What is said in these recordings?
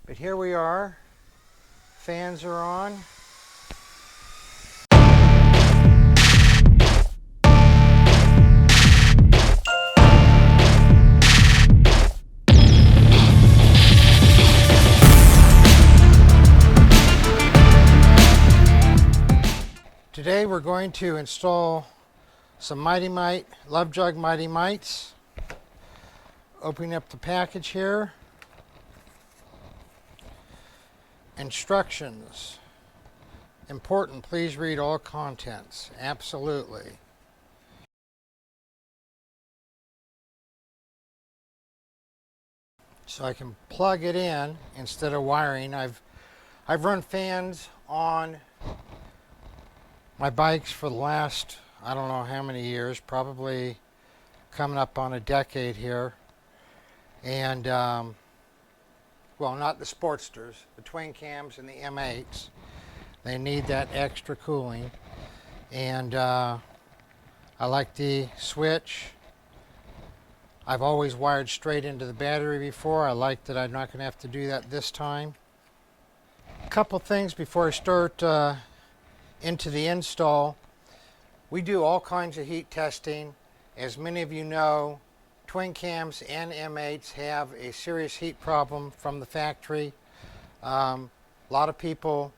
But here we are. Fans are on. Today we're going to install some Mighty Mite, Love Jug Mighty Mites. Opening up the package here. Instructions. Important, please read all contents. Absolutely. So I can plug it in instead of wiring. I've run fans on my bikes for the last, I don't know how many years, probably coming up on a decade here. And well, not the Sportsters, the twin cams and the M8s. They need that extra cooling. And I like the switch. I've always wired straight into the battery before. I like that I'm not going to have to do that this time. A couple things before I start into the install. We do all kinds of heat testing. As many of you know, twin cams and M8s have a serious heat problem from the factory. A lot of people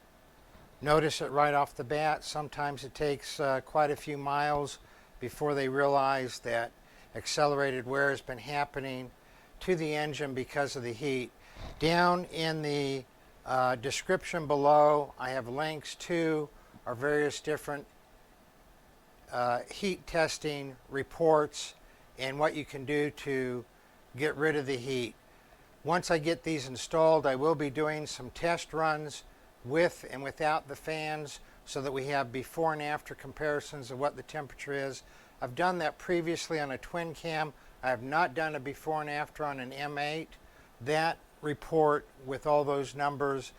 notice it right off the bat. Sometimes it takes quite a few miles before they realize that accelerated wear has been happening to the engine because of the heat. Down in the description below, I have links to our various different heat testing reports and what you can do to get rid of the heat. Once I get these installed, I will be doing some test runs with and without the fans so that we have before and after comparisons of what the temperature is. I've done that previously on a twin cam. I have not done a before and after on an M8. That report with all those numbers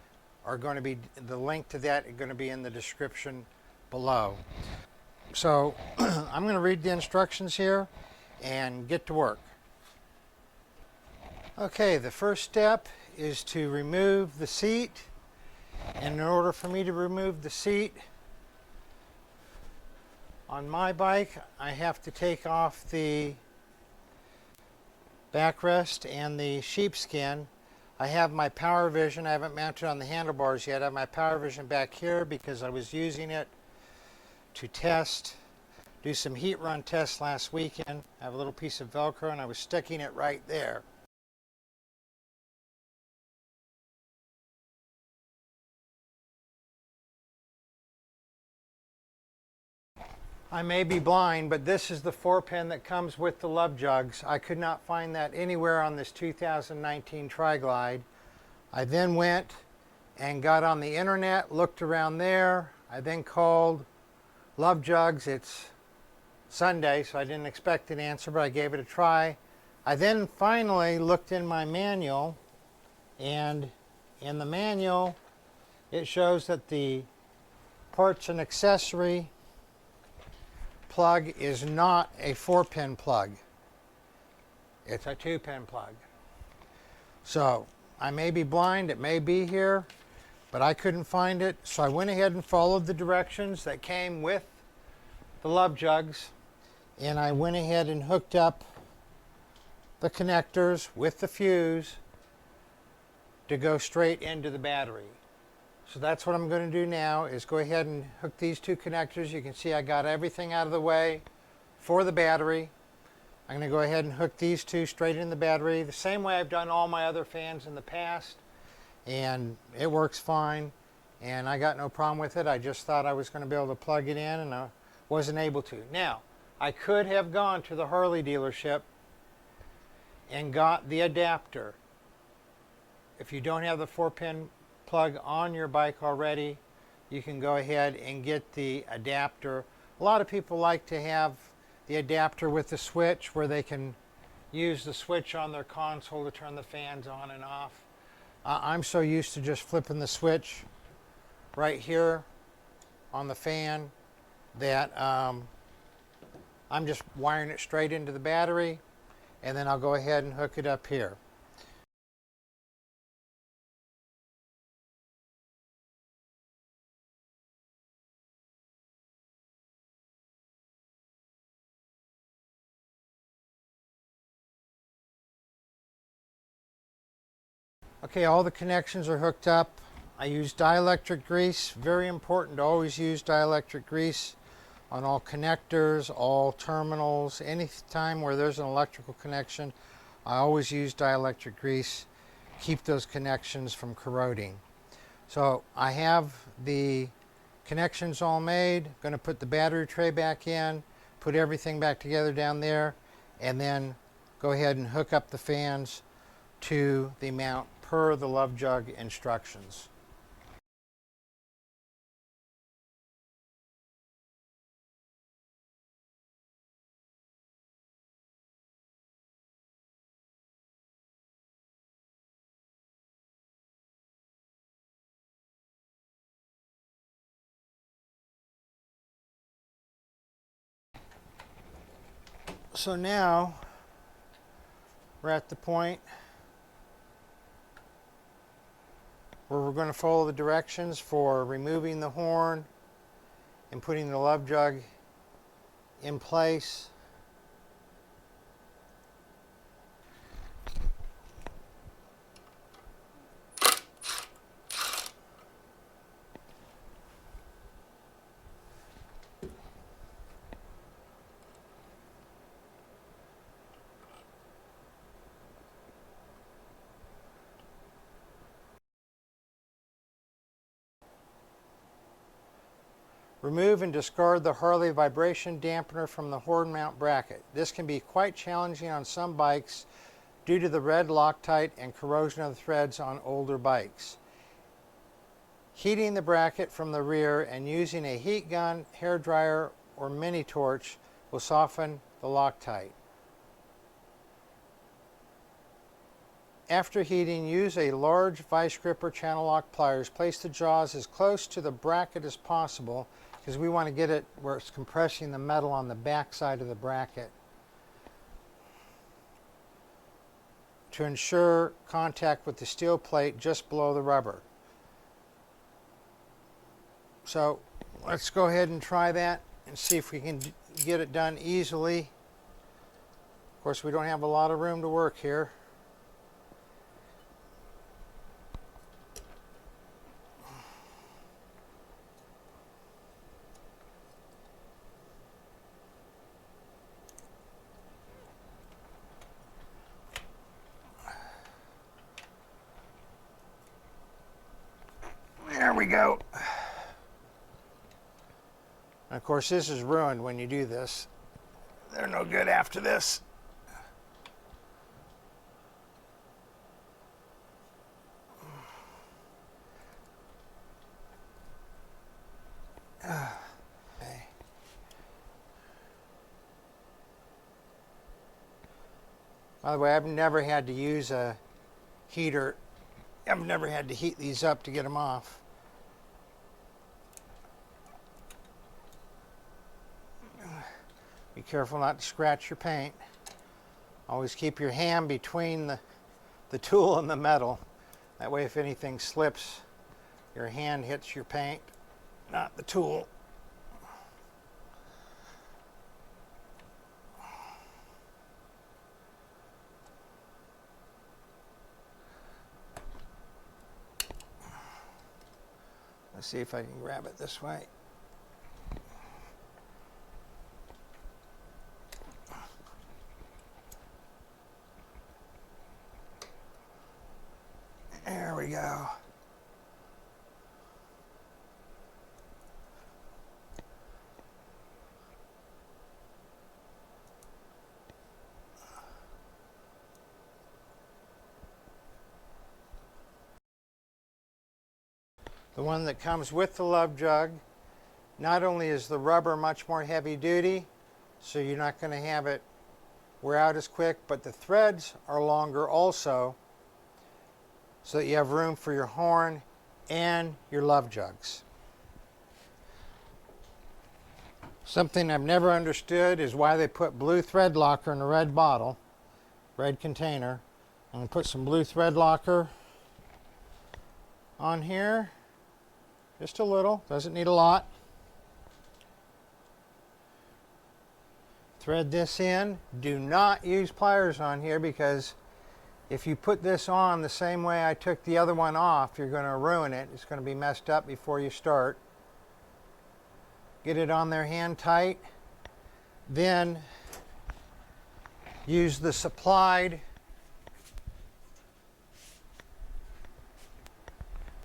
are going to be, the link to that is going to be in the description below. So I'm going to read the instructions here and get to work. Okay, the first step is to remove the seat. And in order for me to remove the seat on my bike, I have to take off the backrest and the sheepskin. I have my power vision. I haven't mounted on the handlebars yet. I have my power vision back here because I was using it to do some heat run tests last weekend. I have a little piece of Velcro and I was sticking it right there. I may be blind, but this is the 4-pin that comes with the Love Jugs. I could not find that anywhere on this 2019 Tri-Glide. I then went and got on the internet, looked around there. I then called Love Jugs. It's Sunday, so I didn't expect an answer, but I gave it a try. I then finally looked in my manual, and in the manual it shows that the parts and accessory plug is not a 4-pin plug. It's a 2-pin plug. So I may be blind, it may be here, but I couldn't find it, so I went ahead and followed the directions that came with the Love Jugs, and I went ahead and hooked up the connectors with the fuse to go straight into the battery. So that's what I'm going to do now, is go ahead and hook these two connectors. You can see I got everything out of the way for the battery. I'm going to go ahead and hook these two straight in the battery, the same way I've done all my other fans in the past, and it works fine, and I got no problem with it. I just thought I was going to be able to plug it in, and I wasn't able to. Now, I could have gone to the Harley dealership and got the adapter. If you don't have the 4-pin plug on your bike already, you can go ahead and get the adapter. A lot of people like to have the adapter with the switch where they can use the switch on their console to turn the fans on and off. I'm so used to just flipping the switch right here on the fan that I'm just wiring it straight into the battery, and then I'll go ahead and hook it up here. Okay, all the connections are hooked up. I use dielectric grease. Very important to always use dielectric grease on all connectors, all terminals. Any time where there's an electrical connection, I always use dielectric grease. Keep those connections from corroding. So I have the connections all made. Going to put the battery tray back in, put everything back together down there, and then go ahead and hook up the fans to the mount per the Love Jug instructions. So now we're at the point where we're going to follow the directions for removing the horn and putting the Love Jug in place. Remove and discard the Harley vibration dampener from the horn mount bracket. This can be quite challenging on some bikes due to the red Loctite and corrosion of the threads on older bikes. Heating the bracket from the rear and using a heat gun, hair dryer, or mini torch will soften the Loctite. After heating, use a large vice grip or channel lock pliers. Place the jaws as close to the bracket as possible because we want to get it where it's compressing the metal on the back side of the bracket to ensure contact with the steel plate just below the rubber. So let's go ahead and try that and see if we can get it done easily. Of course, we don't have a lot of room to work here. There we go. And of course, this is ruined when you do this. They're no good after this. Okay. By the way, I've never had to use a heater. I've never had to heat these up to get them off. Be careful not to scratch your paint. Always keep your hand between the tool and the metal. That way if anything slips, your hand hits your paint, not the tool. Let's see if I can grab it this way. There we go. The one that comes with the Love Jug, not only is the rubber much more heavy duty, so you're not going to have it wear out as quick, but the threads are longer also, so that you have room for your horn and your Love Jugs. Something I've never understood is why they put blue thread locker in a red bottle, red container. I'm going to put some blue thread locker on here. Just a little, doesn't need a lot. Thread this in. Do not use pliers on here because If you put this on the same way I took the other one off, you're going to ruin it. It's going to be messed up before you start. Get it on there hand tight. Then use the supplied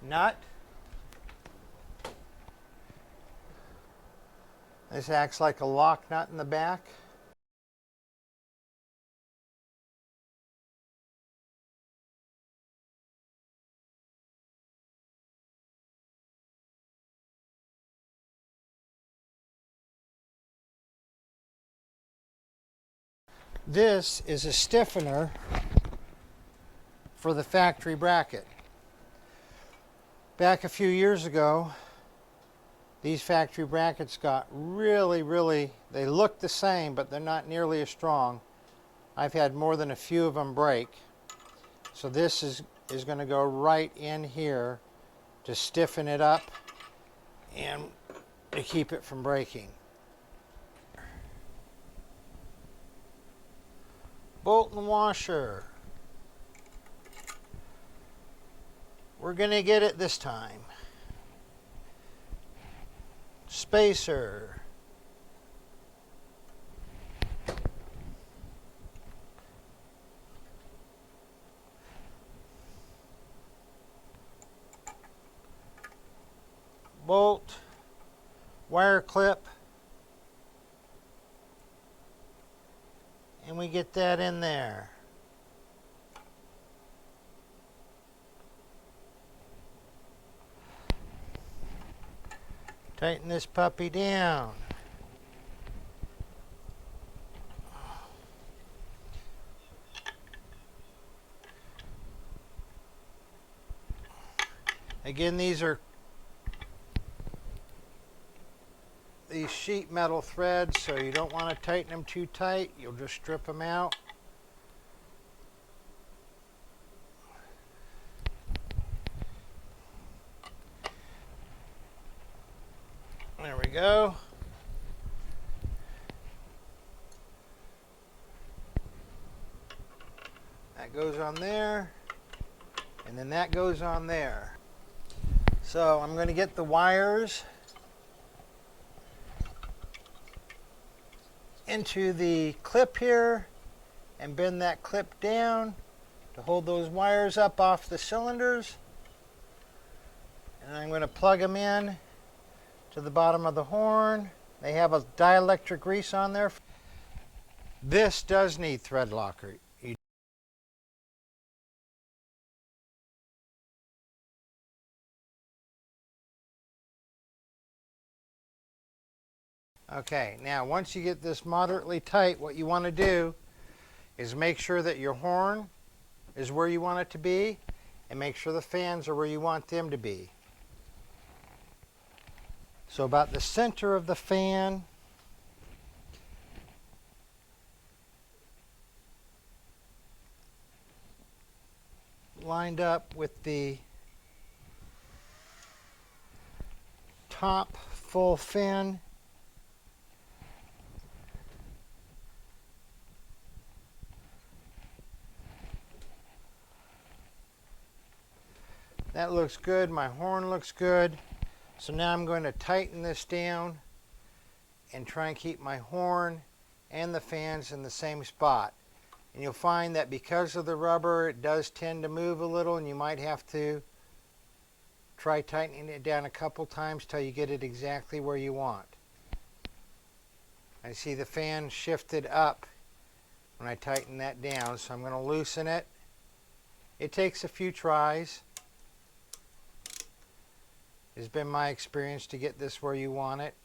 nut. This acts like a lock nut in the back. This is a stiffener for the factory bracket. Back a few years ago, these factory brackets got really, they look the same, but they're not nearly as strong. I've had more than a few of them break. So this is going to go right in here to stiffen it up and to keep it from breaking. Bolt and washer. We're going to get it this time. Spacer. Bolt. Wire clip. And we get that in there. Tighten this puppy down. Again, these sheet metal threads, so you don't want to tighten them too tight. You'll just strip them out. There we go. That goes on there, and then that goes on there. So I'm going to get the wires into the clip here and bend that clip down to hold those wires up off the cylinders. And I'm going to plug them in to the bottom of the horn. They have a dielectric grease on there. This does need thread locker. Okay, now once you get this moderately tight, what you want to do is make sure that your horn is where you want it to be, and make sure the fans are where you want them to be. So about the center of the fan, lined up with the top full fin. That looks good. My horn looks good. So now I'm going to tighten this down and try and keep my horn and the fans in the same spot. And you'll find that because of the rubber, it does tend to move a little, and you might have to try tightening it down a couple times till you get it exactly where you want. I see the fan shifted up when I tighten that down, so I'm going to loosen it. It takes a few tries. It's been my experience to get this where you want it.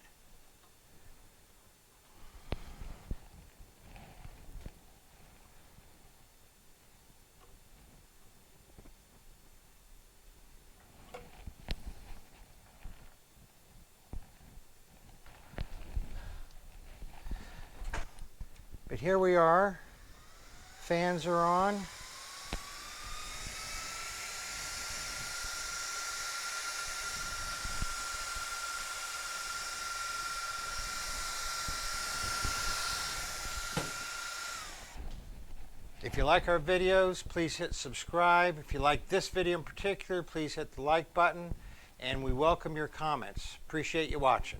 But here we are. Fans are on. If you like our videos, please hit subscribe. If you like this video in particular, please hit the like button, and we welcome your comments. Appreciate you watching.